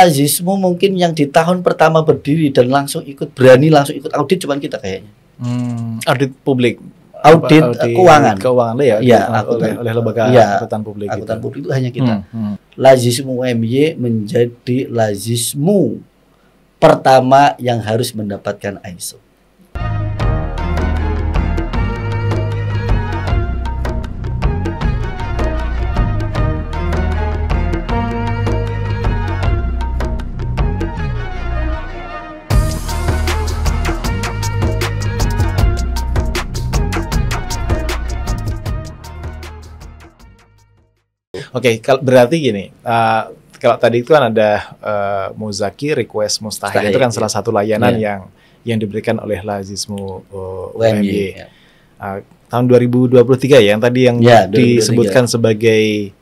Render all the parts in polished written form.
lazismu mungkin yang di tahun pertama berdiri dan langsung berani langsung ikut audit cuman kita kayaknya. Audit publik. Audit keuangan. Keuangan ya, oleh lembaga akuntan publik. Akuntan publik itu hanya kita. Lazismu UMY menjadi lazismu pertama yang harus mendapatkan ISO. Oke, berarti gini, kalau tadi itu kan ada Muzaki request mustahik itu kan salah satu layanan yang diberikan oleh lazismu UMY. Tahun 2023 ya, yang tadi yang disebutkan sebagai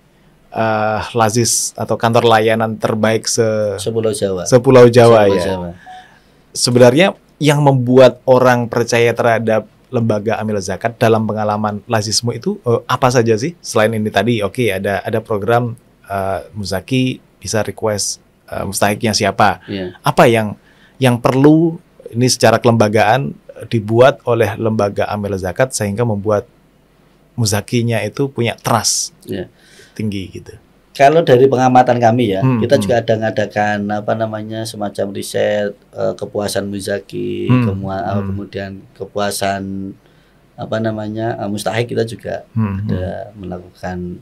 lazis atau kantor layanan terbaik Sepulau Jawa ya. Sebenarnya yang membuat orang percaya terhadap lembaga amil zakat dalam pengalaman lazismu itu apa saja sih? Selain ini tadi, ada program Muzaki bisa request mustahiknya siapa? Apa yang perlu ini secara kelembagaan dibuat oleh lembaga amil zakat sehingga membuat muzakinya itu punya trust tinggi gitu? Kalau dari pengamatan kami ya, kita juga ada ngadakan semacam riset kepuasan muzaki, kemudian kepuasan mustahik, kita juga ada melakukan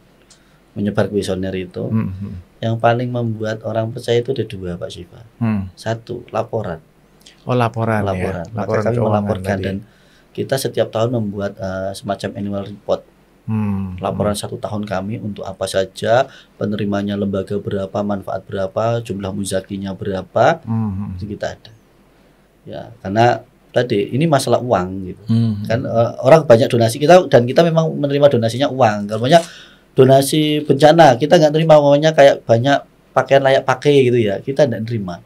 menyebar kuesioner itu. Yang paling membuat orang percaya itu ada dua, Pak Syifa. Satu, laporan. Laporan. Maka kami melaporkan dan kita setiap tahun membuat semacam annual report. Laporan 1 tahun kami untuk apa saja, penerimanya lembaga berapa, manfaat berapa, jumlah muzakinya berapa, itu kita ada. Ya, karena tadi ini masalah uang gitu. Kan orang banyak donasi kita dan kita memang menerima donasinya uang. Kalau banyak donasi bencana kita nggak terima, maunya kayak banyak pakaian layak pakai gitu ya, kita nggak terima.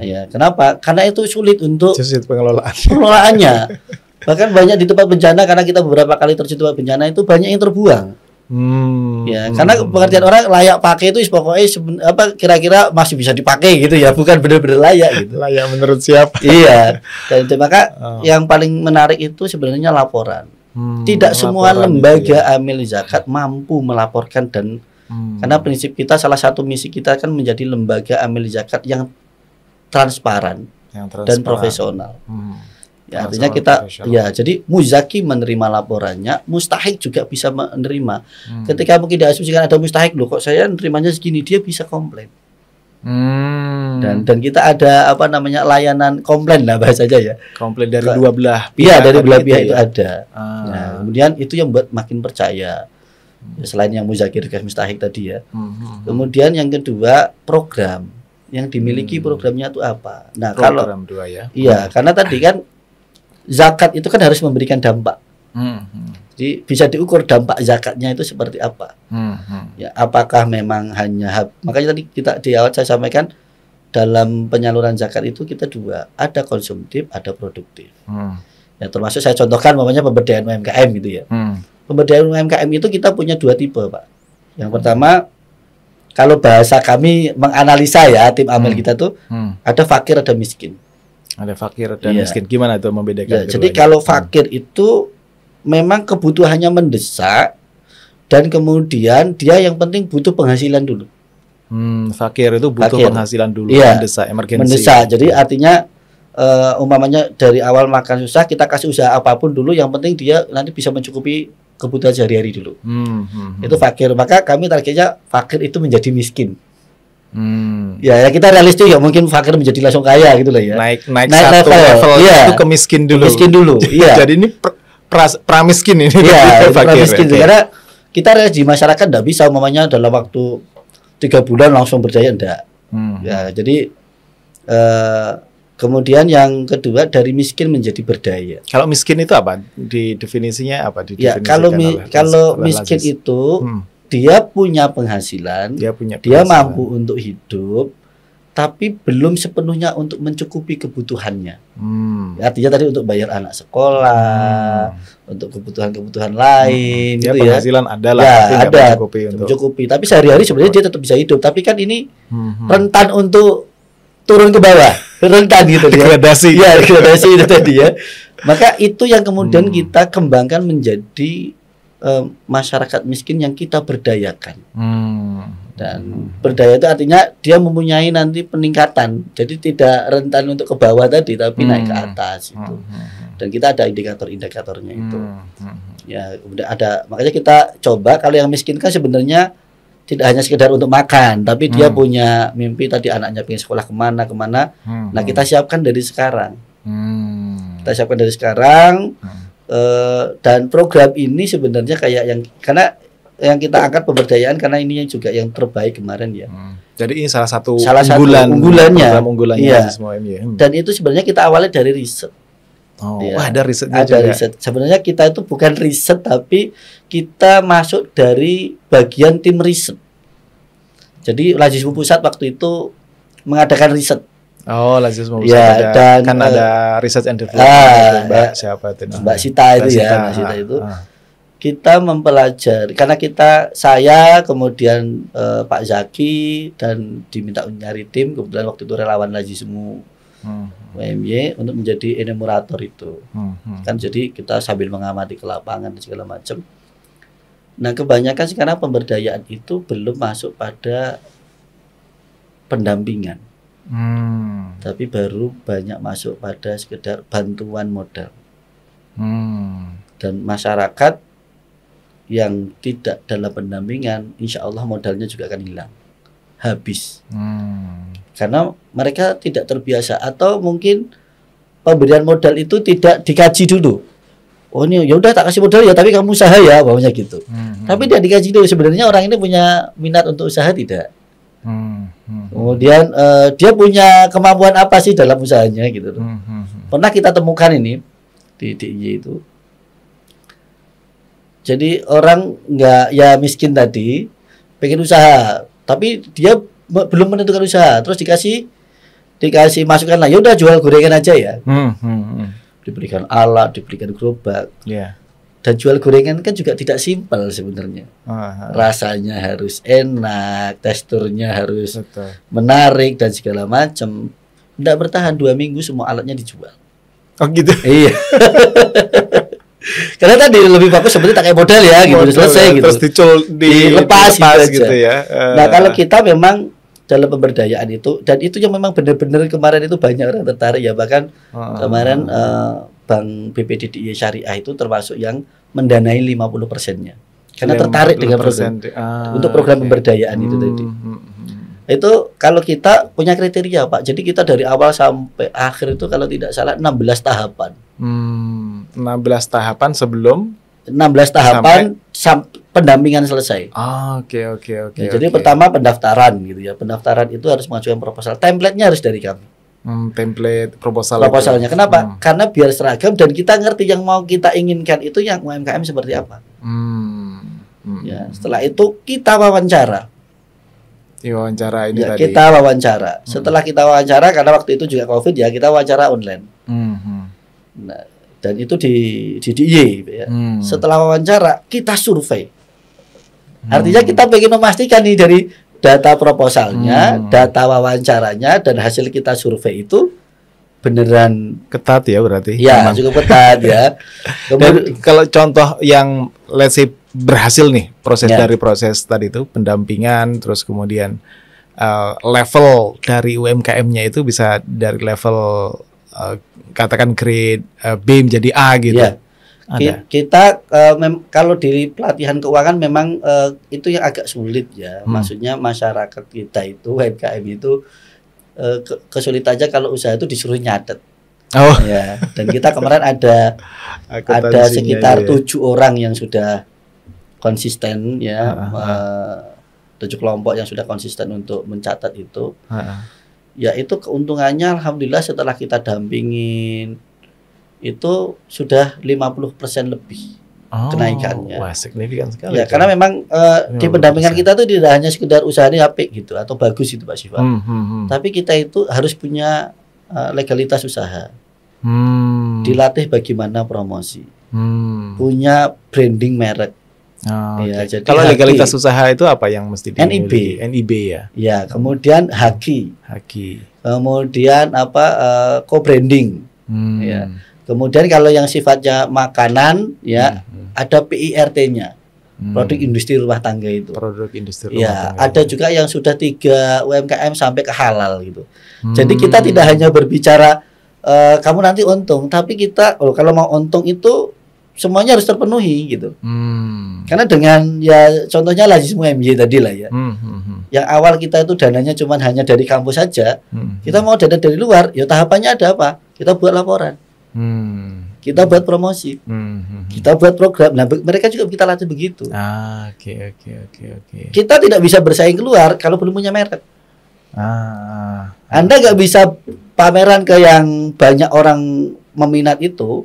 Ya, kenapa? Karena itu sulit untuk pengelolaannya. Bahkan banyak di tempat bencana, karena kita beberapa kali terjadi bencana itu banyak yang terbuang. Karena pengertian orang layak pakai itu pokoknya kira-kira masih bisa dipakai gitu ya, bukan benar-benar layak gitu. Layak menurut siapa? Iya. Dan maka yang paling menarik itu sebenarnya laporan. Tidak semua lembaga amil zakat mampu melaporkan dan karena prinsip kita, salah satu misi kita kan menjadi lembaga amil zakat yang transparan dan profesional. Ya, artinya kita jadi muzaki menerima laporannya, mustahik juga bisa menerima. Ketika mungkin diasumsikan ada mustahik, loh kok saya nerimanya segini, dia bisa komplain. Dan kita ada layanan komplain lah bahasanya ya. Komplain dari dua belah pihak. Iya, dari belah pihak itu ada. Nah, kemudian itu yang buat makin percaya. Ya, selain yang muzaki request mustahik tadi ya. Kemudian yang kedua, program yang dimiliki programnya itu apa? Nah, program dua ya. Iya, karena tadi kan zakat itu kan harus memberikan dampak. Jadi bisa diukur dampak zakatnya itu seperti apa. Ya, apakah memang hanya makanya tadi kita di awal saya sampaikan dalam penyaluran zakat itu kita dua, ada konsumtif, ada produktif. Ya, termasuk saya contohkan pemberdayaan UMKM gitu ya. Pemberdayaan UMKM itu kita punya dua tipe, Pak. Yang pertama, kalau bahasa kami menganalisa ya, tim amil kita tuh ada fakir, ada miskin. Ada fakir dan miskin. Gimana itu membedakan? Ya, jadi kalau fakir itu memang kebutuhannya mendesak dan kemudian dia yang penting butuh penghasilan dulu. Fakir itu butuh penghasilan dulu, mendesak, emergensi. Mendesak. Jadi artinya umpamanya dari awal makan susah, kita kasih usaha apapun dulu, yang penting dia nanti bisa mencukupi kebutuhan sehari-hari dulu. Itu fakir. Maka kami targetnya fakir itu menjadi miskin. Ya kita realistis ya, mungkin fakir menjadi langsung kaya gitu lah ya. Naik satu level itu ke miskin dulu. Iya. Jadi ini pramiskin ini. Iya, pramiskin. Karena kita di masyarakat tidak bisa umpamanya dalam waktu 3 bulan langsung berdaya, enggak. Ya, jadi kemudian yang kedua, dari miskin menjadi berdaya. Kalau miskin itu apa? Di definisinya apa? Ya, kalau miskin itu dia punya penghasilan, dia mampu untuk hidup, tapi belum sepenuhnya untuk mencukupi kebutuhannya. Artinya tadi untuk bayar anak sekolah, untuk kebutuhan-kebutuhan lain, ya, gitu penghasilan ada lah, ya, tapi ada mencukupi. Tapi sehari-hari sebenarnya dia tetap bisa hidup. Tapi kan ini rentan untuk turun ke bawah, rentan gitu dia. Degradasi. Ya, degradasi itu tadi ya. Maka itu yang kemudian kita kembangkan menjadi masyarakat miskin yang kita berdayakan. Dan berdaya itu artinya dia mempunyai nanti peningkatan, jadi tidak rentan untuk ke bawah tadi, tapi naik ke atas itu. Dan kita ada indikator-indikatornya itu. Ya, kemudian ada, makanya kita coba kalau yang miskin kan sebenarnya tidak hanya sekedar untuk makan, tapi dia punya mimpi tadi, anaknya pengen sekolah kemana. Nah, kita siapkan dari sekarang. Dan program ini sebenarnya kayak yang, karena yang kita angkat pemberdayaan karena ini juga yang terbaik kemarin ya. Jadi ini salah satu unggulannya iya. Semua MY. Dan itu sebenarnya kita awalnya dari riset. Wah, ada risetnya juga. Ada riset. Sebenarnya kita itu bukan riset, tapi kita masuk dari bagian tim riset. Jadi Lazismu Pusat waktu itu mengadakan riset. Lazismu Pusat ya, dan kan ada research and development Mbak siapa itu? Mbak Sita itu ya, Mbak Sita itu. Kita mempelajari karena saya kemudian Pak Zaki dan diminta nyari tim, kebetulan waktu itu relawan Lazismu UMY untuk menjadi enumerator itu. Kan jadi kita sambil mengamati ke lapangan dan segala macam. Nah, kebanyakan sekarang pemberdayaan itu belum masuk pada pendampingan. Tapi baru banyak masuk pada sekedar bantuan modal. Dan masyarakat yang tidak dalam pendampingan, insya Allah modalnya juga akan hilang, habis. Karena mereka tidak terbiasa, atau mungkin pemberian modal itu tidak dikaji dulu. Oh, ini ya udah tak kasih modal ya, tapi kamu usaha ya, bawahnya gitu. Tapi tidak dikaji dulu sebenarnya orang ini punya minat untuk usaha tidak. Kemudian dia punya kemampuan apa sih dalam usahanya gitu. Pernah kita temukan ini di DIY itu. Jadi orang miskin tadi pengen usaha, tapi dia belum menentukan usaha, terus dikasih masukan lah, ya udah jual gorengan aja ya. Diberikan alat, diberikan gerobak. Dan jual gorengan kan juga tidak simpel sebenarnya. Rasanya harus enak, teksturnya harus menarik dan segala macam. Tidak bertahan 2 minggu semua alatnya dijual. Oh gitu. Iya. Karena tadi lebih bagus sebenarnya tak kayak modal ya, gitu, selesai gitu. Terus dilepas gitu ya. Nah, kalau kita memang dalam pemberdayaan itu, dan itu yang memang benar-benar kemarin itu banyak orang tertarik ya, bahkan kemarin Bank BPD DIY Syariah itu termasuk yang mendanai 50%-nya. Karena tertarik dengan program untuk program pemberdayaan itu tadi. Itu kalau kita punya kriteria, Pak. Jadi kita dari awal sampai akhir itu kalau tidak salah 16 tahapan. 16 tahapan sebelum 16 tahapan pendampingan selesai. Oke. Jadi pertama pendaftaran gitu ya. Pendaftaran itu harus mengajukan proposal. Template-nya harus dari kami. Template proposalnya. Kenapa? Karena biar seragam dan kita ngerti yang mau kita inginkan itu yang UMKM seperti apa. Ya, setelah itu kita wawancara. Tadi. Kita wawancara. Setelah kita wawancara, karena waktu itu juga COVID ya, kita wawancara online. Nah, dan itu di DIY ya. Setelah wawancara, kita survei. Artinya kita pengen memastikan nih dari data proposalnya, data wawancaranya, dan hasil kita survei itu beneran ketat ya berarti. Ya, cukup ketat ya. Dan kalau contoh yang let's say berhasil nih dari proses tadi itu pendampingan, terus kemudian level dari UMKM-nya itu bisa dari level katakan grade B menjadi A gitu. Ya. Kita kalau di pelatihan keuangan memang itu yang agak sulit ya. Maksudnya masyarakat kita itu UMKM itu kesulitannya kalau usaha itu disuruh nyatet. Ya. Dan kita kemarin ada sekitar 7 orang yang sudah konsisten ya, 7 kelompok yang sudah konsisten untuk mencatat itu. Ya, itu keuntungannya alhamdulillah setelah kita dampingin itu sudah 50% lebih. kenaikannya. Wah, signifikan sekali. Ya, karena memang di pendampingan kita tuh tidak hanya sekedar usahanya apik gitu atau bagus itu Pak Siva. Tapi kita itu harus punya legalitas usaha. Dilatih bagaimana promosi. Punya branding merek. Ya, jadi kalau legalitas usaha itu apa yang mesti dimiliki? NIB ya. Ya, kemudian HAKI. Kemudian co-branding. Ya. Kemudian kalau yang sifatnya makanan ya ada PIRT-nya. Produk industri rumah tangga itu. Produk industri rumah tangga. Ada juga yang sudah 3 UMKM sampai ke halal gitu. Jadi kita tidak hanya berbicara kamu nanti untung, tapi kita kalau mau untung itu semuanya harus terpenuhi gitu. Karena dengan ya contohnya lazismu MY tadi lah ya. Yang awal kita itu dananya cuma hanya dari kampus saja. Kita mau dana dari luar, ya tahapannya ada apa? Kita buat laporan. Kita buat promosi. Kita buat program. Nah, mereka juga kita latih begitu. Oke. Kita tidak bisa bersaing keluar kalau belum punya merek. Anda nggak bisa pameran ke yang banyak orang meminat itu.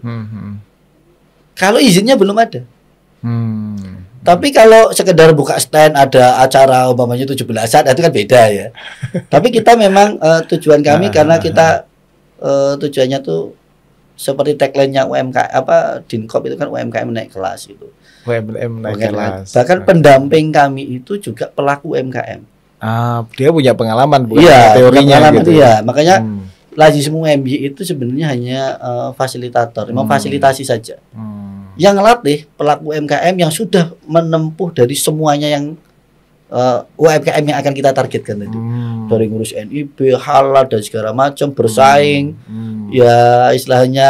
Kalau izinnya belum ada. Tapi kalau sekedar buka stand ada acara umpamanya 17-an itu kan beda ya. Tapi kita memang tujuan kami karena kita tujuannya tuh seperti tagline-nya UMKM Dinkop itu kan UMKM naik kelas itu. UMKM naik kelas. Bahkan pendamping kami itu juga pelaku UMKM. Dia punya pengalaman bukan teorinya gitu. Iya, makanya lazismu MY itu sebenarnya hanya fasilitator, memfasilitasi saja. Yang ngelatih pelaku UMKM yang sudah menempuh dari semuanya yang UMKM yang akan kita targetkan tadi. Dari ngurus NIB, halal dan segala macam, bersaing. Ya istilahnya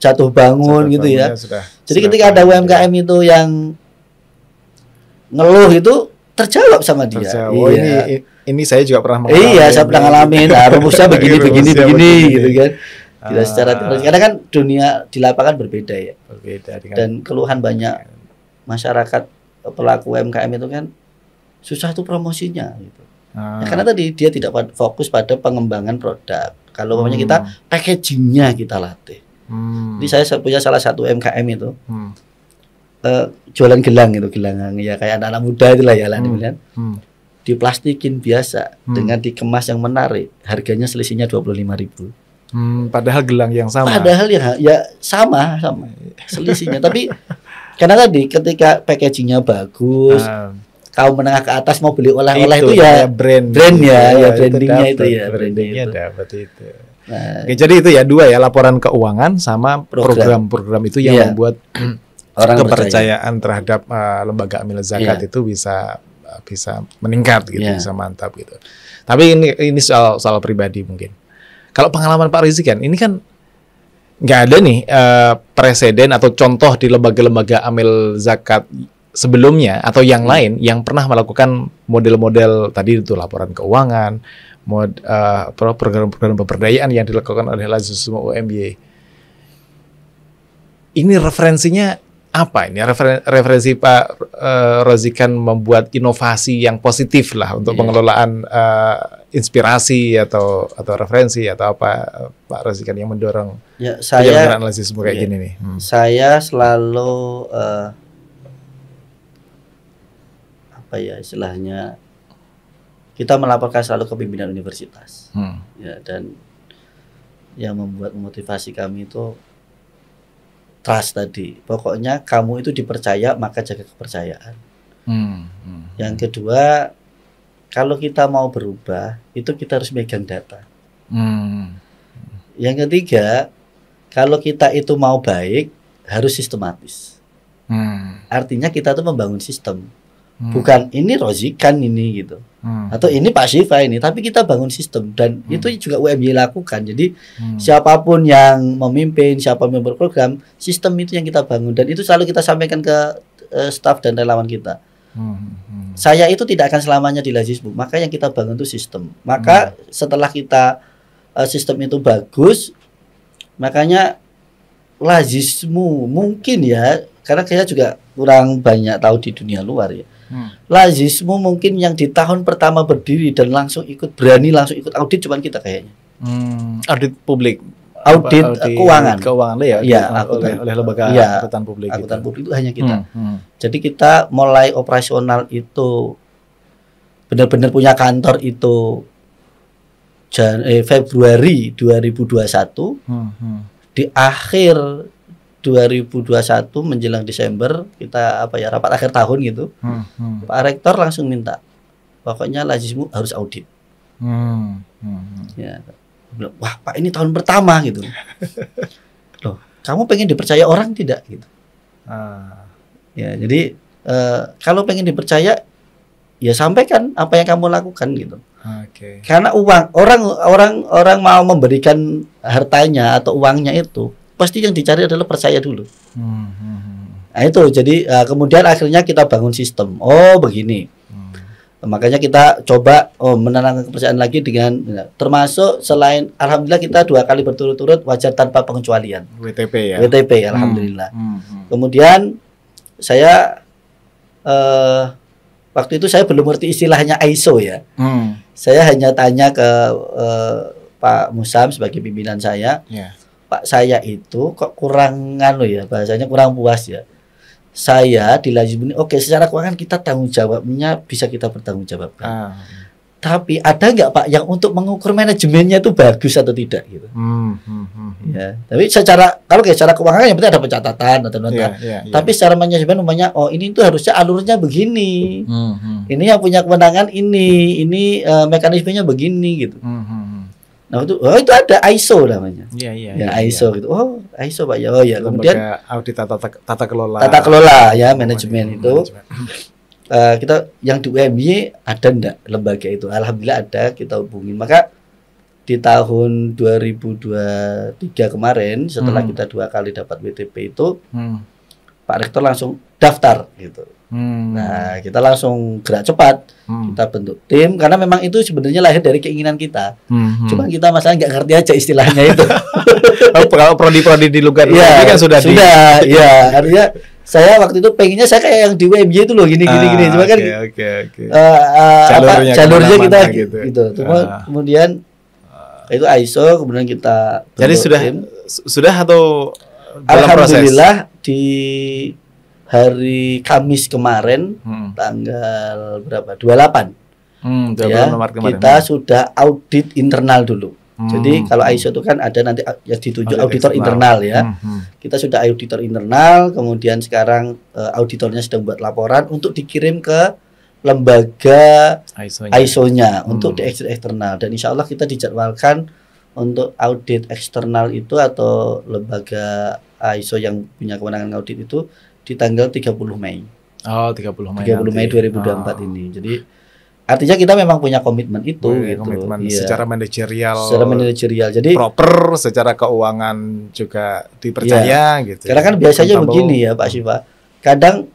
jatuh bangun gitu ya. Jadi ketika ada UMKM itu yang ngeluh itu terjawab sama dia. Ini saya juga pernah mengalami. Iya, saya pernah ngalamin. Rumusnya begini gitu kan. Tidak secara teori. Karena kan dunia di lapangan berbeda ya. Dan keluhan banyak masyarakat pelaku UMKM itu kan susah tuh promosinya gitu. Ya, karena tadi dia tidak fokus pada pengembangan produk. Kalau umpamanya kita packagingnya kita latih. Jadi saya punya salah satu UMKM itu jualan gelang itu, gelang ya kayak anak-anak muda itulah ya lah diplastikin biasa dengan dikemas yang menarik, harganya selisihnya 25.000. Padahal gelang yang sama. Padahal ya sama selisihnya. Tapi karena tadi ketika packagingnya bagus, kaum menengah ke atas mau beli oleh-oleh itu ya brandnya ya brandingnya itu ya brandingnya dapat itu. Oke, jadi itu ya dua ya, laporan keuangan sama program-program itu yang membuat orang kepercayaan terhadap lembaga amil zakat itu bisa meningkat gitu, bisa mantap gitu. Tapi ini soal pribadi mungkin. Kalau pengalaman Pak Rizik kan, ini kan nggak ada nih presiden atau contoh di lembaga-lembaga amil zakat sebelumnya atau yang lain yang pernah melakukan model-model tadi itu laporan keuangan, program-program pemberdayaan yang dilakukan oleh lazismu UMY. Ini referensinya apa ini? Referensi Pak Rozikan membuat inovasi yang positif lah untuk pengelolaan inspirasi atau referensi atau apa Pak Rozikan yang mendorong penyelenggaraan lazismu kayak gini nih. Saya selalu istilahnya kita melaporkan selalu ke pimpinan universitas ya, dan yang membuat motivasi kami itu trust tadi. Pokoknya kamu itu dipercaya maka jaga kepercayaan. Yang kedua, kalau kita mau berubah itu kita harus megang data. Yang ketiga, kalau kita itu mau baik harus sistematis. Artinya kita tuh membangun sistem. Bukan ini Rozikan ini gitu. Atau ini Pak Siva ini, tapi kita bangun sistem dan itu juga UMY lakukan. Jadi siapapun yang memimpin, siapapun yang berprogram, sistem itu yang kita bangun dan itu selalu kita sampaikan ke staf dan relawan kita. Saya itu tidak akan selamanya di lazismu, maka yang kita bangun itu sistem. Maka setelah kita sistem itu bagus, makanya lazismu mungkin ya, karena saya juga kurang banyak tahu di dunia luar ya. Lazismu mungkin yang di tahun pertama berdiri dan langsung ikut audit cuman kita kayaknya. Audit publik. audit keuangan. Keuangan ya. Iya, oleh lembaga akuntan publik. Akuntan publik itu hanya kita. Jadi kita mulai operasional itu benar-benar punya kantor itu Februari 2021. Di akhir 2021 menjelang Desember kita rapat akhir tahun gitu. Pak Rektor langsung minta, pokoknya Lazismu harus audit. Ya, wah Pak, ini tahun pertama gitu. Loh, kamu pengen dipercaya orang tidak gitu? Ya, jadi kalau pengen dipercaya, ya sampaikan apa yang kamu lakukan gitu. Karena orang mau memberikan hartanya atau uangnya itu, pasti yang dicari adalah percaya dulu. Nah itu, jadi kemudian akhirnya kita bangun sistem. Oh begini. Makanya kita coba menanamkan kepercayaan lagi dengan, termasuk selain alhamdulillah kita 2 kali berturut-turut wajar tanpa pengecualian. WTP ya. WTP alhamdulillah. Kemudian saya waktu itu saya belum ngerti istilahnya ISO ya. Saya hanya tanya ke Pak Musam sebagai pimpinan saya. Pak, saya itu kok kurang bahasanya kurang puas ya. Saya di Lazismu ini oke, secara keuangan kita tanggung jawabnya bisa kita bertanggungjawabkan. Tapi ada nggak Pak yang untuk mengukur manajemennya itu bagus atau tidak gitu? Ya, tapi kalau secara keuangan yang penting ada pencatatan atau tapi secara manajemen umpamanya, oh ini tuh harusnya alurnya begini, ini yang punya kewenangan ini mekanismenya begini gitu. Nah itu ada ISO namanya. ISO gitu. Oh ISO Pak ya. Oh ya. Kemudian audit tata kelola ya, manajemen itu. Kita yang di UMY ada enggak lembaga itu? Alhamdulillah ada, kita hubungin. Maka di tahun 2023 kemarin setelah kita 2 kali dapat WTP itu, Pak Rektor langsung daftar gitu. Nah kita langsung gerak cepat, kita bentuk tim karena memang itu sebenarnya lahir dari keinginan kita. Cuma kita masalah nggak ngerti aja istilahnya itu. Kalau prodi-prodi di luar kan sudah. Ya artinya saya waktu itu pengennya saya kayak yang di WMY itu loh gini. Cuma kan jalurnya kita gitu. Cuma kemudian itu ISO, kemudian kita jadi sudah atau alhamdulillah proses? Di hari Kamis kemarin tanggal berapa? 28. Ya, kita sudah audit internal dulu. Jadi kalau ISO itu kan ada nanti yang ditunjuk auditor internal ya. Kita sudah auditor internal, kemudian sekarang auditornya sedang buat laporan untuk dikirim ke lembaga ISO-nya untuk di eksternal, dan insya Allah kita dijadwalkan untuk audit eksternal itu atau lembaga ISO yang punya kewenangan audit itu di tanggal 30 Mei. Oh, 30 Mei. 30 Mei 2024 ini. Jadi artinya kita memang punya komitmen itu gitu. Komitmen secara manajerial. Secara manajerial. Jadi proper, secara keuangan juga dipercaya gitu. Karena kan biasanya begini ya Pak Siva. Kadang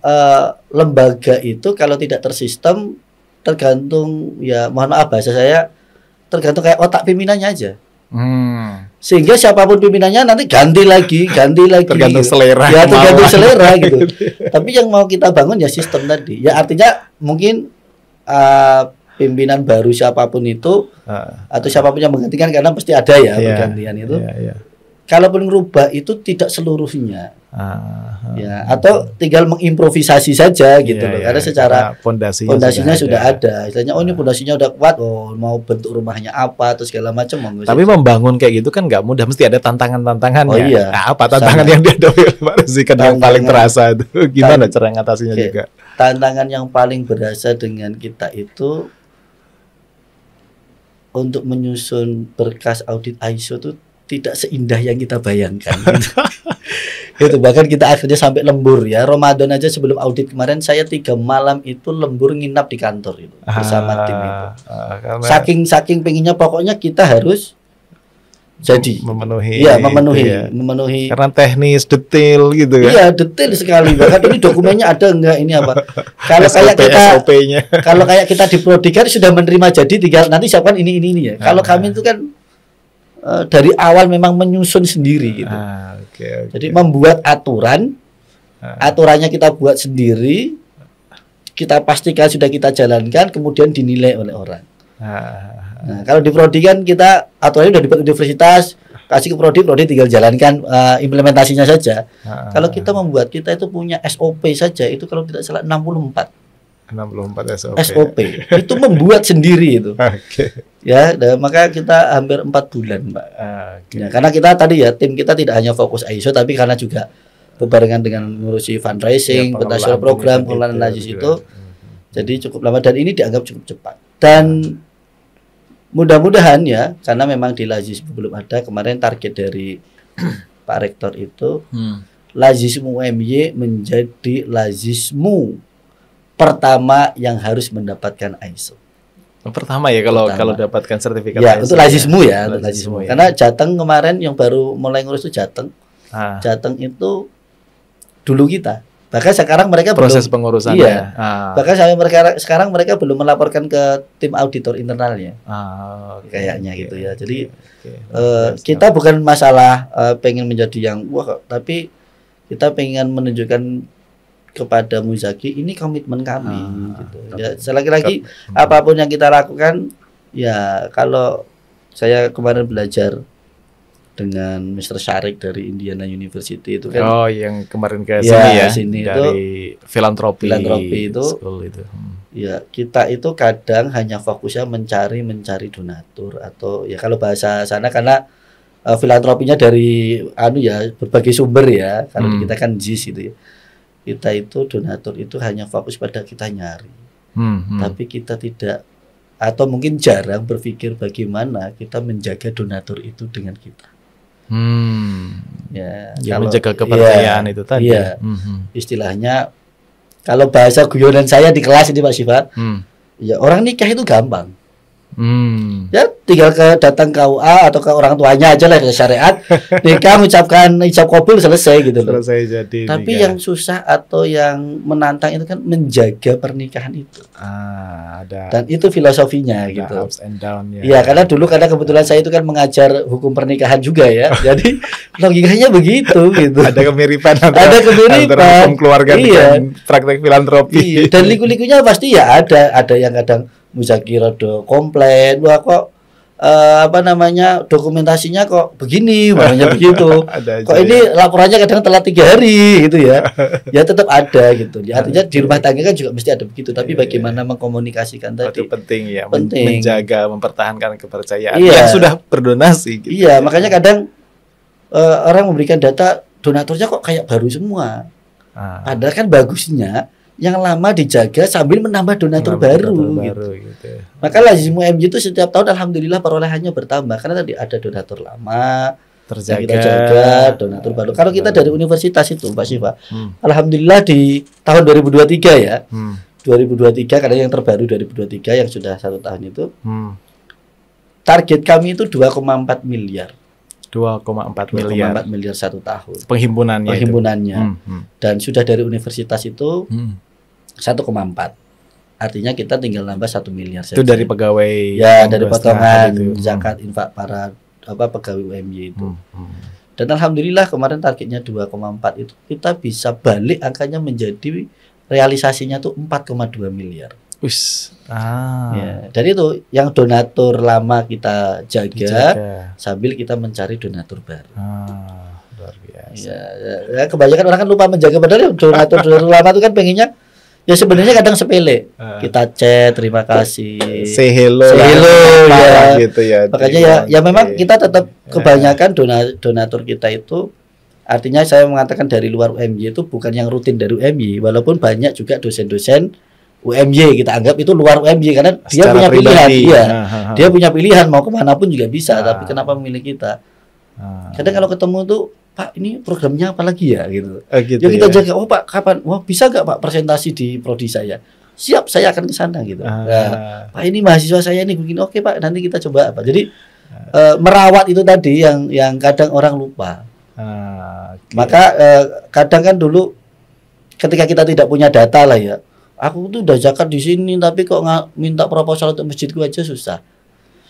lembaga itu kalau tidak tersistem tergantung, ya mohon maaf bahasa saya, tergantung kayak otak pimpinannya aja. Sehingga siapapun pimpinannya nanti ganti lagi tergantung gitu. Selera. Ya tergantung selera gitu. Tapi yang mau kita bangun ya sistem tadi. Ya artinya mungkin pimpinan baru siapapun itu atau siapapun yang menggantikan, karena pasti ada ya pergantian itu. Kalaupun merubah itu tidak seluruhnya. Ya, atau tinggal mengimprovisasi saja gitu loh. Karena secara pondasinya sudah ada. Istilahnya ini pondasinya udah kuat, mau bentuk rumahnya apa atau segala macam. Tapi membangun kayak gitu kan nggak mudah, mesti ada tantangan-tantangannya. Oh iya. Nah, apa tantangan yang dihadapi oleh Pak Razikan yang paling terasa itu? Gimana cara ngatasinya juga? Tantangan yang paling berasa dengan kita itu untuk menyusun berkas audit ISO itu tidak seindah yang kita bayangkan. Itu bahkan kita akhirnya sampai lembur ya. Ramadan aja sebelum audit kemarin saya 3 malam itu lembur nginap di kantor itu bersama tim itu. Saking pengennya pokoknya kita harus jadi memenuhi karena teknis detail gitu kan. Iya, detail sekali. Bahkan ini dokumennya ada enggak, ini apa. Kalau kayak kita kalau kayak kita di prodi kan sudah menerima, jadi tinggal nanti siapkan ini ya. Kalau kami itu kan dari awal memang menyusun sendiri gitu. Jadi membuat aturannya kita buat sendiri, kita pastikan sudah kita jalankan, kemudian dinilai oleh orang. Nah, kalau di prodi kan kita aturannya udah dibuat universitas, kasih ke prodi tinggal jalankan implementasinya saja. Kalau kita membuat, kita itu punya SOP saja itu kalau tidak salah 64 SOP. Itu membuat sendiri itu. Ya, maka kita hampir 4 bulan, Pak. Ya, karena kita tadi ya tim kita tidak hanya fokus ISO tapi karena juga berbarengan dengan ngurusi fundraising, potential program, pengelolaan najis itu. Jadi cukup lama dan ini dianggap cukup cepat. Dan mudah-mudahan ya, karena memang di Lazismu belum ada, kemarin target dari Pak Rektor itu Lazismu UMY menjadi Lazismu pertama yang harus mendapatkan ISO. Pertama ya kalau dapatkan sertifikat ya, ISO. untuk Lazismu ya, untuk Lazismu. Ya. Karena Jateng kemarin yang baru mulai ngurus itu Jateng. Jateng itu dulu kita. Bahkan sekarang mereka proses pengurusannya. Iya. Bahkan sekarang mereka belum melaporkan ke tim auditor internalnya. Kayaknya gitu ya. Jadi kita bukan masalah pengen menjadi yang wah, tapi kita pengen menunjukkan kepada Muzaki ini komitmen kami gitu. Ya, lagi-lagi apapun yang kita lakukan ya, kalau saya kemarin belajar dengan Mr. Sharik dari Indiana University itu kan yang kemarin ke sini ya sini dari itu, filantropi itu ya, kita itu kadang hanya fokusnya mencari donatur atau ya kalau bahasa sana karena filantropinya dari berbagai sumber ya, kalau kita kan JIS itu ya. Kita itu donatur itu hanya fokus pada kita nyari. Tapi kita tidak atau mungkin jarang berpikir bagaimana kita menjaga donatur itu dengan kita. Ya, kalau menjaga kepercayaan itu tadi. Iya. Istilahnya kalau bahasa guyonan saya di kelas ini Pak Syifa, ya orang nikah itu gampang. Ya tinggal datang ke KUA atau ke orang tuanya aja lah, ke syariat, nikah mengucapkan ijab kabul selesai gitu loh. Selesai jadi. Tapi yang susah atau yang menantang itu kan menjaga pernikahan itu. Dan itu filosofinya ada gitu. Ups and down ya. Iya, karena dulu kebetulan saya itu kan mengajar hukum pernikahan juga ya. Jadi logikanya begitu gitu. Ada kemiripan antara hukum keluarga dengan praktek filantropi. Dan liku-likunya pasti ya ada yang kadang Muzaki rada komplain, wah kok dokumentasinya kok begini, makanya begitu. Kok ini laporannya kadang telat 3 hari gitu ya. Ya tetap ada gitu. Artinya di rumah tangga kan juga mesti ada begitu. Tapi bagaimana mengkomunikasikan tadi itu penting ya, menjaga, mempertahankan kepercayaan yang sudah berdonasi. Gitu. Iya, makanya kadang orang memberikan data donaturnya kok kayak baru semua. Padahal kan bagusnya yang lama dijaga sambil menambah donatur baru gitu. Maka Lazismu UMY itu setiap tahun alhamdulillah perolehannya bertambah karena tadi ada donatur lama terjaga, kita jaga donatur baru. Kalau kita dari universitas itu Pak Syifa, alhamdulillah di tahun 2023 ya, 2023 karena yang terbaru 2023 yang sudah 1 tahun itu, target kami itu 2,4 miliar. 2,4 miliar 1 tahun. Penghimpunannya. Dan sudah dari universitas itu 1,4. Artinya kita tinggal nambah 1 miliar saja. Itu dari pegawai ya, dari potongan zakat infak para pegawai UMY itu. Dan alhamdulillah kemarin targetnya 2,4 itu kita bisa balik angkanya menjadi realisasinya tuh 4,2 miliar. Ya, dari itu yang donatur lama kita jaga sambil kita mencari donatur baru. Luar biasa. Ya, kebanyakan orang kan lupa menjaga, padahal donatur lama itu kan pengennya ya sebenarnya kadang sepele. Kita chat terima kasih, say hello ya gitu ya. Makanya ya memang kita tetap kebanyakan donatur kita itu, artinya saya mengatakan dari luar UMY itu bukan yang rutin dari UMY, walaupun banyak juga dosen-dosen UMY kita anggap itu luar UMY karena dia punya pilihan, dia punya pilihan mau kemana pun juga bisa, tapi kenapa memilih kita? Kadang kalau ketemu tuh, Pak ini programnya apa lagi ya gitu. Ya kita jaga, oh Pak kapan? Wah bisa nggak Pak presentasi di prodi saya? Siap, saya akan ke sana gitu. Pak ini mahasiswa saya ini begini, oke Pak nanti kita coba apa. Jadi merawat itu tadi yang kadang orang lupa. Maka kadang kan dulu ketika kita tidak punya data lah ya. Aku tuh udah zakat di sini tapi kok nggak minta proposal untuk masjidku aja susah.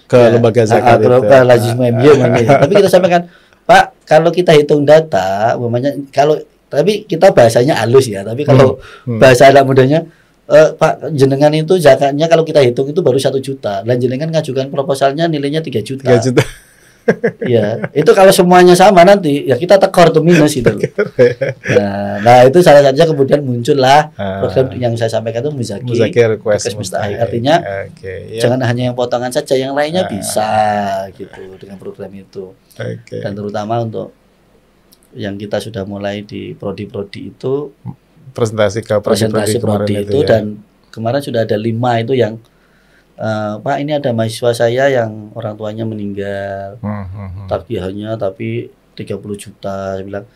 Ke lembaga zakat itu. Ke Lazismu UMY. Tapi kita sampaikan, Pak, kalau kita hitung data, umpamanya tapi kita bahasanya halus ya, tapi kalau bahasa anak mudanya, Pak, jenengan itu zakatnya kalau kita hitung itu baru 1 juta. Dan jenengan ngajukan proposalnya nilainya 3 juta. 3 juta. Ya, itu kalau semuanya sama nanti ya kita tekor tuh minus itu. Nah, itu salah satunya kemudian muncullah program yang saya sampaikan itu Muzaki Request Mustahik. Artinya jangan hanya yang potongan saja, yang lainnya bisa gitu dengan program itu. Dan terutama untuk yang kita sudah mulai di prodi-prodi itu presentasi prodi itu ya. Dan kemarin sudah ada 5 itu yang Pak, ini ada mahasiswa saya yang orang tuanya meninggal, tagihannya tapi 30 juta. Saya bilang,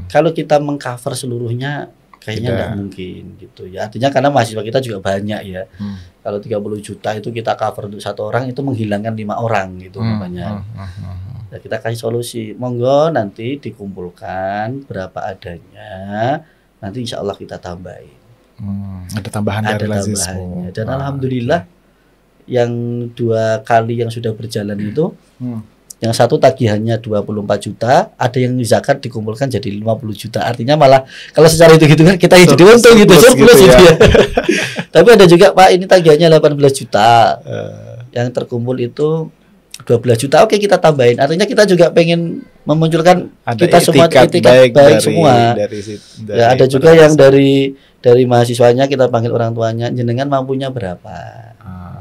kalau kita mengcover seluruhnya kayaknya nggak mungkin gitu ya. Artinya karena mahasiswa kita juga banyak ya. Kalau 30 juta itu kita cover untuk 1 orang, itu menghilangkan 5 orang gitu namanya. Nah, kita kasih solusi, monggo nanti dikumpulkan berapa adanya, nanti insya Allah kita tambahin. Ada tambahan dari Lazismu. Dan alhamdulillah yang 2 kali yang sudah berjalan itu, yang satu tagihannya 24 juta, ada yang zakat dikumpulkan jadi 50 juta. Artinya malah kalau secara hitung-hitungan kita jadi untung gitu, surplus gitu ya. Tapi ada juga, Pak, ini tagihannya 18 juta. Yang terkumpul itu 12 juta. Oke, kita tambahin. Artinya kita juga pengen memunculkan ada kita semua itikat baik semua. Ya, ada juga yang dari mahasiswanya kita panggil orang tuanya, jenengan mampunya berapa.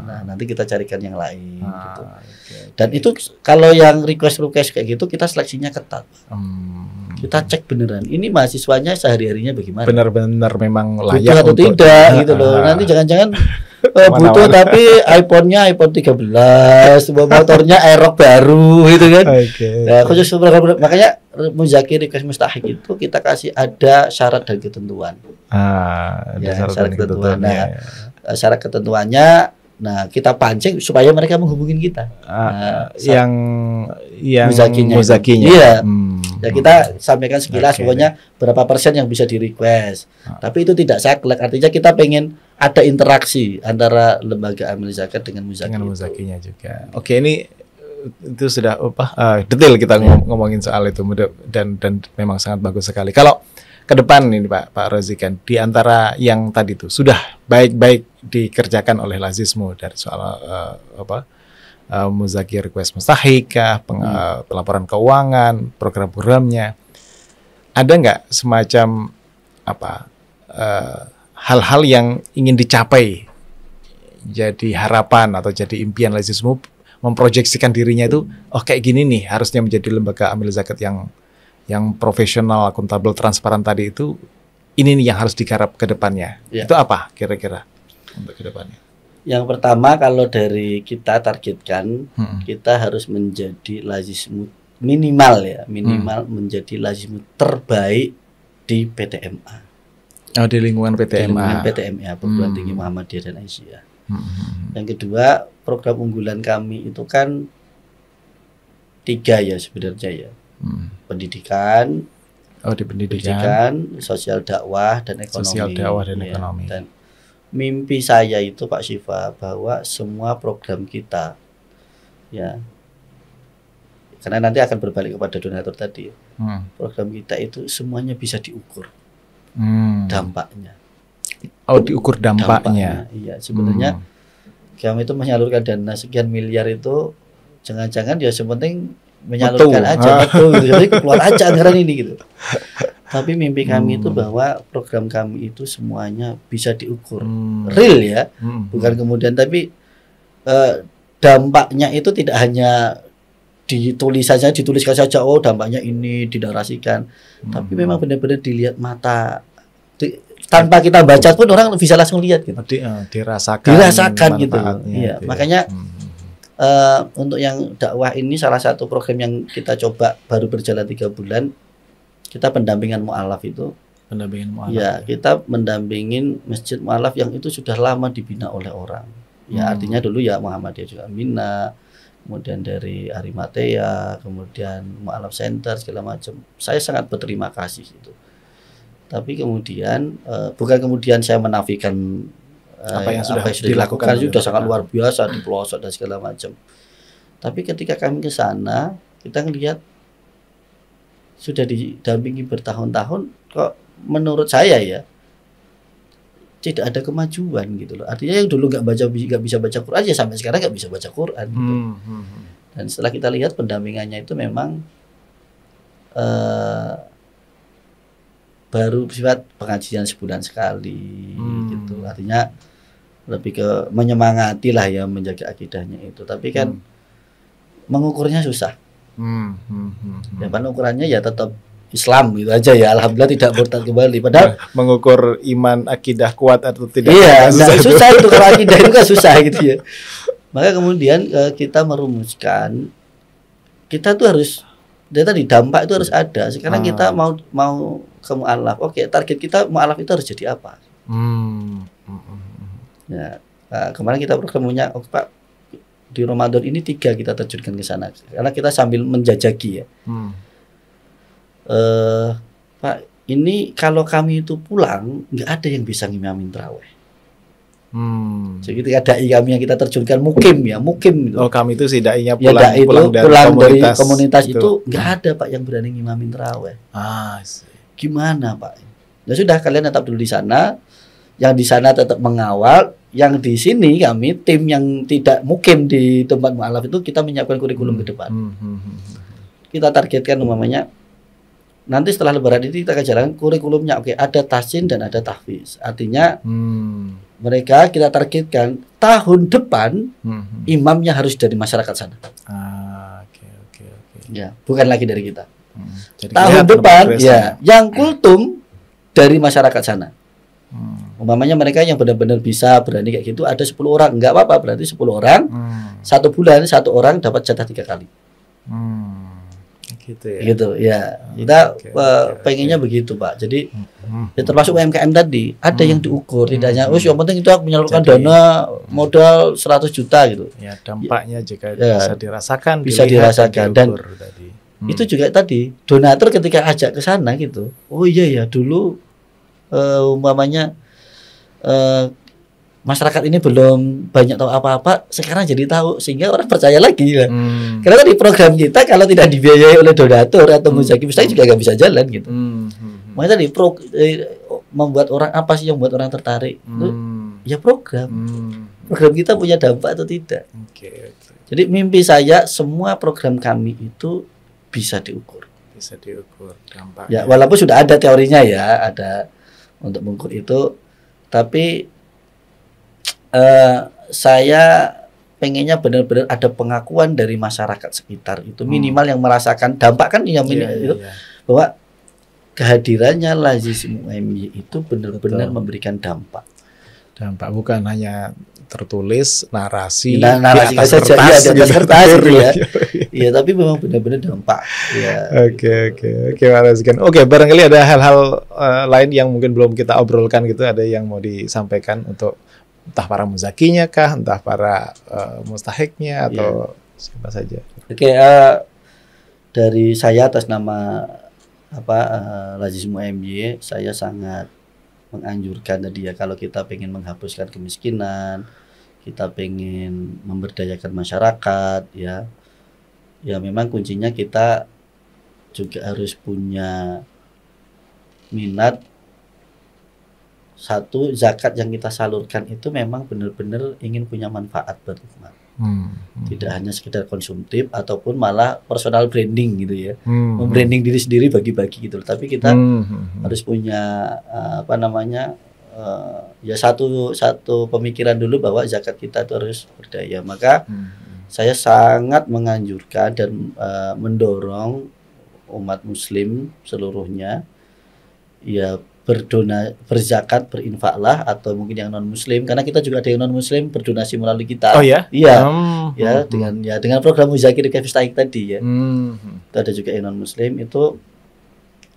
Nah, nanti kita carikan yang lain gitu. Dan itu kalau yang request kayak gitu kita seleksinya ketat. Kita cek beneran ini mahasiswanya sehari-harinya bagaimana. Benar-benar memang layak atau tidak gitu loh. Nanti jangan-jangan butuh tapi iPhone-nya iPhone 13, motornya Aerox baru gitu kan. Nah, khusus program makanya Muzaki Request Mustahik itu kita kasih ada syarat dan ketentuan. Syarat ketentuan. Nah, syarat ketentuannya kita pancing supaya mereka menghubungin kita. Yang Muzakinya. Iya. Ya kita sampaikan sekilas pokoknya berapa persen yang bisa di request. Tapi itu tidak saklek. Artinya kita pengen ada interaksi antara lembaga amil zakat dengan Muzakinya juga. Oke, ini itu sudah detail kita ngomongin soal itu dan memang sangat bagus sekali. Kalau ke depan ini Pak Rozikan, di antara yang tadi itu sudah baik-baik dikerjakan oleh Lazismu dari soal Muzaki Request Mustahik, pelaporan keuangan, program-programnya, ada nggak semacam hal-hal yang ingin dicapai jadi harapan atau jadi impian Lazismu memproyeksikan dirinya itu kayak gini nih harusnya menjadi lembaga amil zakat yang profesional, akuntabel, transparan tadi itu, ini nih yang harus digarap ke depannya. Ya. Itu apa kira-kira untuk ke depannya? Yang pertama kalau dari kita targetkan, kita harus menjadi Lazismu minimal menjadi Lazismu terbaik di PTMA. Di lingkungan PTMA. Di lingkungan PTMA, Perguruan Tinggi Muhammadiyah dan Aisyah. Yang kedua, program unggulan kami itu kan 3 ya sebenarnya ya. Pendidikan, sosial dakwah dan ekonomi. Dan mimpi saya itu Pak Syifa bahwa semua program kita ya, karena nanti akan berbalik kepada donatur tadi. Program kita itu semuanya bisa diukur dampaknya. Diukur dampaknya. Iya, sebenarnya kami itu menyalurkan dana sekian miliar itu jangan-jangan ya sepenting menyalurkan aja gitu. Jadi keluar aja anggaran ini gitu. Tapi mimpi kami itu bahwa program kami itu semuanya bisa diukur real ya, bukan kemudian tapi dampaknya itu tidak hanya dituliskan saja dampaknya ini dinarasikan, tapi memang benar-benar dilihat mata tanpa kita baca pun orang bisa langsung lihat gitu. Dirasakan gitu. Iya, makanya untuk yang dakwah ini salah satu program yang kita coba baru berjalan 3 bulan, kita pendampingan mu'alaf itu. Ya, kita mendampingin masjid mu'alaf yang itu sudah lama dibina oleh orang. Ya, artinya dulu ya Muhammadiyah juga bina, kemudian dari Arimatea, kemudian mu'alaf center segala macam. Saya sangat berterima kasih itu. Tapi kemudian bukan kemudian saya menafikan apa yang sudah dilakukan sudah sangat luar biasa di pelosok dan segala macam. Tapi ketika kami ke sana, kita ngelihat sudah didampingi bertahun-tahun, kok menurut saya ya tidak ada kemajuan gitu loh. Artinya yang dulu nggak bisa baca Quran ya sampai sekarang nggak bisa baca Quran gitu. Dan setelah kita lihat pendampingannya itu memang baru sifat pengajian sebulan sekali gitu. Artinya lebih ke menyemangati lah ya, menjaga akidahnya itu. Tapi kan mengukurnya susah. Ya kan ukurannya ya tetap Islam gitu aja ya. Alhamdulillah tidak murtad kembali. Padahal mengukur iman akidah kuat atau tidak. Iya, susah itu kalau akidah itu kan susah gitu ya. Maka kemudian kita merumuskan, kita tuh harus, dia tadi dampak itu harus ada. Sekarang kita mau ke mu'alaf. Oke, target kita mu'alaf itu harus jadi apa? Ya, kemarin kita punya, Pak, di Ramadan ini 3 kita terjunkan ke sana. Karena kita sambil menjajaki ya. Pak, ini kalau kami itu pulang nggak ada yang bisa ngimamin tarawih. Jadi ketika dai kami yang kita terjunkan mukim gitu. Oh, kami itu si dai-nya pulang dari komunitas itu nggak ada Pak yang berani ngimamin tarawih. Gimana Pak? Ya sudah, kalian tetap dulu di sana. Yang di sana tetap mengawal. Yang di sini kami tim yang tidak mukim di tempat mu'alaf itu kita menyiapkan kurikulum ke depan. Kita targetkan umpamanya nanti setelah lebaran ini kita akan jalankan kurikulumnya. Oke, ada tahsin dan ada tahfiz. Artinya mereka kita targetkan tahun depan imamnya harus dari masyarakat sana. Ya, bukan lagi dari kita. Jadi tahun depan ya yang kultum dari masyarakat sana. Umpamanya mereka yang benar-benar bisa berani kayak gitu ada 10 orang, enggak apa-apa, berarti 10 orang 1 bulan 1 orang dapat jatah 3 kali. Gitu ya. Kita pengennya begitu Pak. Jadi ya termasuk UMKM tadi ada yang diukur, tidak hanya yang penting itu aku menyalurkan dana modal 100 juta gitu. Ya, dampaknya juga bisa dirasakan, bisa dirasakan dan itu juga tadi donatur ketika ajak ke sana gitu. Oh iya ya, dulu umpamanya masyarakat ini belum banyak tahu apa-apa, sekarang jadi tahu sehingga orang percaya lagi lah. Karena di program kita kalau tidak dibiayai oleh donatur atau muzaki juga nggak bisa jalan gitu. Makanya tadi membuat orang, apa sih yang membuat orang tertarik? Itu ya program kita punya dampak atau tidak. Jadi mimpi saya semua program kami itu bisa diukur dampaknya. Ya walaupun sudah ada teorinya ya, ada untuk mengukur itu, tapi saya pengennya benar-benar ada pengakuan dari masyarakat sekitar itu minimal yang merasakan dampak kan yang itu bahwa kehadirannya Lazismu UMY itu benar-benar memberikan dampak bukan hanya tertulis narasi saja di atas kertas gitu ya. Iya, tapi memang benar-benar dampak ya. Oke, barangkali ada hal-hal lain yang mungkin belum kita obrolkan gitu, ada yang mau disampaikan untuk entah para muzakinya kah, entah para mustahiknya atau siapa saja. Dari saya atas nama Lazismu UMY, saya sangat menganjurkan tadi ya, kalau kita pengen menghapuskan kemiskinan, kita pengen memberdayakan masyarakat ya memang kuncinya kita juga harus punya minat. Satu, zakat yang kita salurkan itu memang benar-benar ingin punya manfaat buat umat. Tidak hanya sekedar konsumtif ataupun malah personal branding gitu ya. Membranding diri sendiri bagi-bagi gitu. Tapi kita harus punya ya satu pemikiran dulu bahwa zakat kita itu harus berdaya. Maka saya sangat menganjurkan dan mendorong umat muslim seluruhnya ya berzakat, berinfaklah, atau mungkin yang non muslim, karena kita juga ada yang non muslim berdonasi melalui kita. Oh ya? Iya. Dengan program Muzakir Kefistahik tadi ya. Itu ada juga yang non muslim itu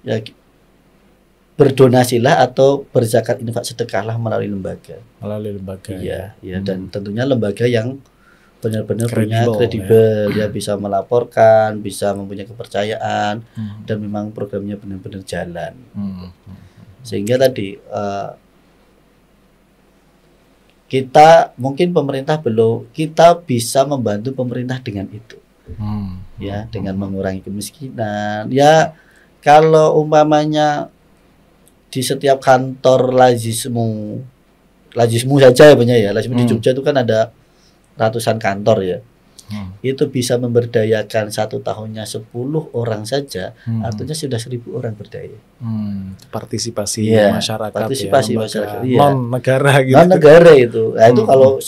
ya berdonasilah atau berzakat infak sedekahlah melalui lembaga. Iya, dan tentunya lembaga yang benar-benar punya kredibel ya, bisa melaporkan, bisa mempunyai kepercayaan dan memang programnya benar-benar jalan. Sehingga tadi kita mungkin pemerintah belum, kita bisa membantu pemerintah dengan itu. Ya, dengan mengurangi kemiskinan. Ya, kalau umpamanya di setiap kantor Lazismu saja ya punya ya. Lazismu di Jogja itu kan ada ratusan kantor ya. itu bisa memberdayakan 1 tahunnya 10 orang saja, artinya sudah 1.000 orang berdaya. Partisipasi masyarakat, partisipasi masyarakat, non negara gitu. Non negara itu, nah itu kalau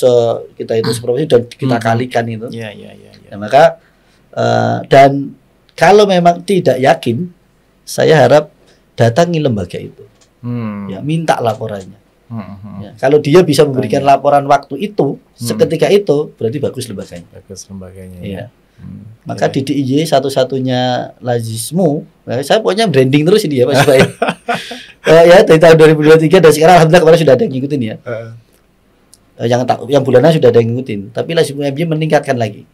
kita itu seperti dan kita kalikan itu, nah, maka dan kalau memang tidak yakin, saya harap datangi lembaga itu, ya minta laporannya. Ya, kalau dia bisa memberikan laporan waktu itu seketika itu, berarti bagus lembaganya. Bagus lembaganya. Ya. Maka di DIY satu-satunya Lazismu, saya pokoknya branding terus ini ya Mas Pak. Ya dari tahun 2023 dan sekarang alhamdulillah kemarin sudah ada yang ngikutin ya. Yang bulanan sudah ada yang ngikutin, tapi Lazismu MJ meningkatkan lagi.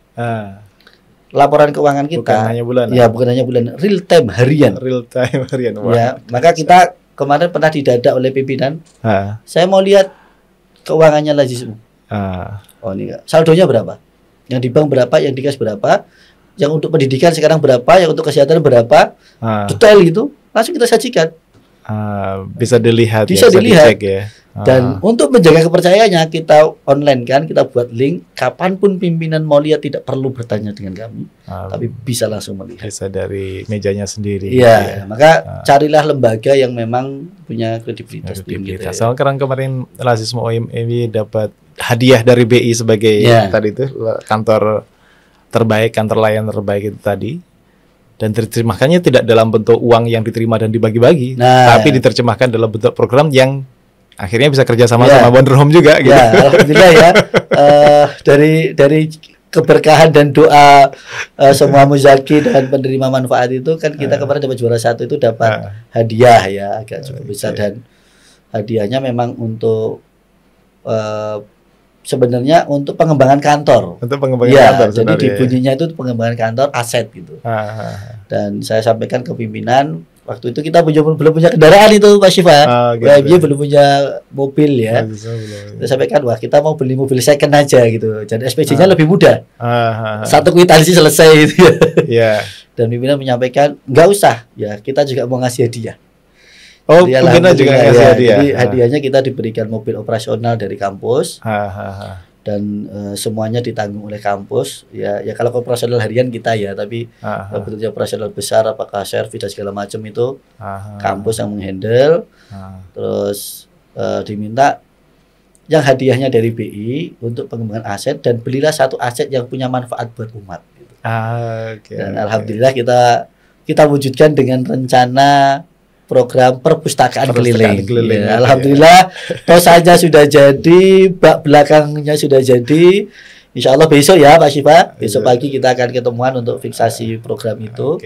Laporan keuangan kita. Bukan hanya bulanan. Ya, bukan hanya bulanan, real time harian. Real time harian. Ya, maka kita kemarin pernah didadak oleh pimpinan. Saya mau lihat keuangannya Lazismu. Oh ini saldonya berapa? Yang di bank berapa? Yang di kas berapa? Yang untuk pendidikan sekarang berapa? Yang untuk kesehatan berapa? Detail itu langsung kita sajikan. Bisa dilihat. Bisa dilihat. Dicek, ya. Dan untuk menjaga kepercayaannya kita online kan, kita buat link. Kapanpun pimpinan mau lihat tidak perlu bertanya dengan kami, tapi bisa langsung melihat. Bisa dari mejanya sendiri. Iya, maka carilah lembaga yang memang punya kredibilitas tinggi. Gitu, Soal kemarin Lazismu ini dapat hadiah dari BI sebagai tadi itu kantor terbaik, kantor layan terbaik itu tadi. Dan diterjemahkannya tidak dalam bentuk uang yang diterima dan dibagi-bagi, tapi diterjemahkan dalam bentuk program yang akhirnya bisa kerja sama sama Wonder Home juga gitu. Alhamdulillah ya. Dari keberkahan dan doa semua muzaki dan penerima manfaat itu kan kita kemarin dapat juara 1 itu dapat hadiah ya agak cukup besar, dan hadiahnya memang untuk sebenarnya untuk pengembangan kantor. Untuk pengembangan kantor. Jadi di bunyinya itu pengembangan kantor aset gitu. Dan saya sampaikan ke pimpinan, waktu itu kita belum punya kendaraan itu Pak Syifa. Dia belum punya mobil ya. Kita sampaikan, wah kita mau beli mobil second aja gitu. Dan SPJ-nya lebih mudah. Satu kwitansi selesai gitu ya. Dan pimpinan menyampaikan, nggak usah ya, kita juga mau ngasih hadiah. Oh, pimpinan juga ngasih hadiah. Jadi hadiahnya kita diberikan mobil operasional dari kampus. Dan semuanya ditanggung oleh kampus ya kalau operasional harian kita ya, tapi bentuknya operasional besar apakah servis dan segala macam itu kampus yang menghandle. Terus diminta yang hadiahnya dari BI untuk pengembangan aset, dan belilah satu aset yang punya manfaat buat umat gitu. Dan alhamdulillah kita wujudkan dengan rencana program perpustakaan keliling. Ya, alhamdulillah tosanya sudah jadi, bak belakangnya sudah jadi. Insya Allah besok ya Pak Syifa, besok pagi kita akan ketemuan untuk fiksasi program itu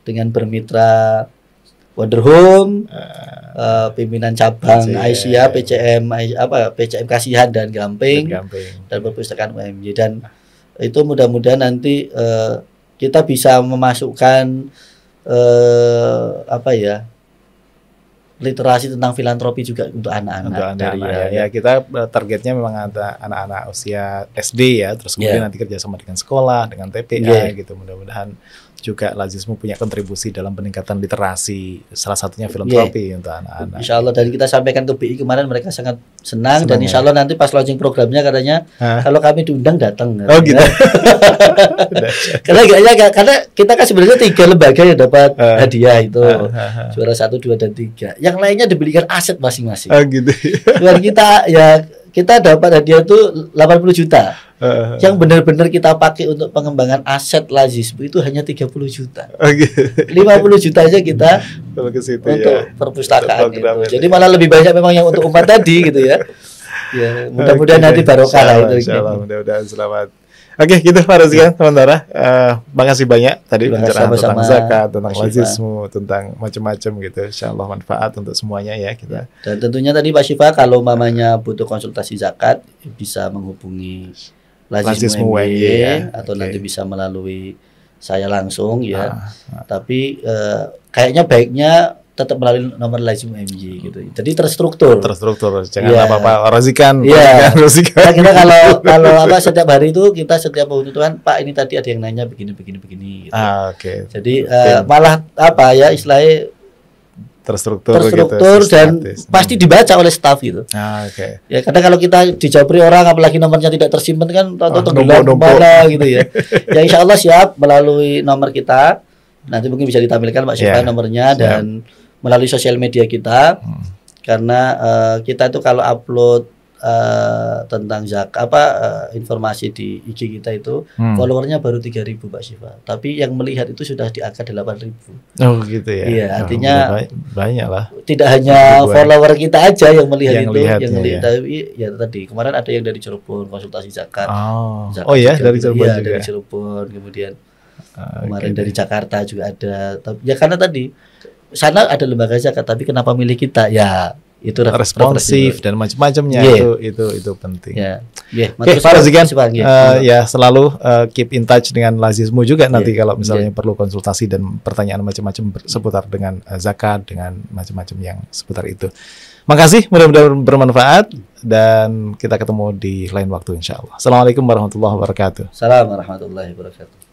dengan bermitra Wonder Home, pimpinan cabang Aisyah, PCM Kasihan dan Gamping, dan perpustakaan UMY. Dan itu mudah-mudahan nanti kita bisa memasukkan literasi tentang filantropi juga untuk anak-anak dari ya kita targetnya memang ada anak-anak usia SD ya, terus kemudian nanti kerjasama dengan sekolah, dengan TPA gitu. Mudah-mudahan juga Lazismu punya kontribusi dalam peningkatan literasi, salah satunya filantropi untuk anak-anak. Insya Allah, dan kita sampaikan ke BI kemarin, mereka sangat senang dan insya Allah nanti pas launching programnya katanya kalau kami diundang datang. Oh gitu. karena kita kan sebenarnya 3 lembaga yang dapat hadiah itu, juara 1, 2, dan 3. Yang lainnya dibelikan aset masing-masing. Oh gitu. Dan kita dapat hadiah itu 80 juta. Yang benar-benar kita pakai untuk pengembangan aset Lazismu itu hanya 30 juta. 50 juta aja kita untuk perpustakaan itu. Jadi malah lebih banyak memang yang untuk umat tadi gitu ya. Ya, mudah-mudahan nanti barokah lah itu. Insyaallah, mudah-mudahan selamat. Oke, gitu Pak Rozikan sementara. Makasih banyak tadi pencerahan tentang zakat, tentang Lazismu, tentang macam-macam gitu. Insyaallah manfaat untuk semuanya ya kita. Dan tentunya tadi Pak Syifa, kalau mamanya butuh konsultasi zakat bisa menghubungi Lazismu UMY atau nanti bisa melalui saya langsung ya. Tapi kayaknya baiknya tetap melalui nomor Lazismu UMY gitu. Jadi terstruktur. Jangan apa-apa Rozikan. Kita kalau setiap hari itu kita setiap kebutuhan, Pak ini tadi ada yang nanya begini gitu. Jadi malah istilahnya terstruktur gitu, dan pasti dibaca oleh staff gitu. Oke. Ya karena kalau kita dijabri orang apalagi nomornya tidak tersimpan kan atau tenggelam kemana gitu ya. Ya insya Allah siap melalui nomor kita. Nanti mungkin bisa ditampilkan Pak Syifa nomornya dan melalui sosial media kita. Karena kita itu kalau upload tentang informasi di IG kita itu followernya baru 3.000 Pak Syifa, tapi yang melihat itu sudah di angka 8.000. Oh gitu ya. Iya, artinya banyak lah. Tidak hanya follower kita aja yang melihat yang melihat, ya. tapi ya tadi kemarin ada yang dari Cirebon konsultasi zakat. Oh ya, dari Cirebon juga. Dari Cirebon, kemudian kemarin dari Jakarta juga ada. Ya karena tadi sana ada lembaga zakat, tapi kenapa milih kita? Ya itu responsif dan macam-macamnya itu penting. Oke, Pak Rozikan, ya selalu keep in touch dengan Lazismu juga nanti kalau misalnya perlu konsultasi dan pertanyaan macam-macam seputar dengan zakat, dengan macam-macam yang seputar itu. Makasih, mudah-mudahan bermanfaat dan kita ketemu di lain waktu insya Allah. Assalamualaikum warahmatullahi wabarakatuh. Assalamualaikum warahmatullahi wabarakatuh.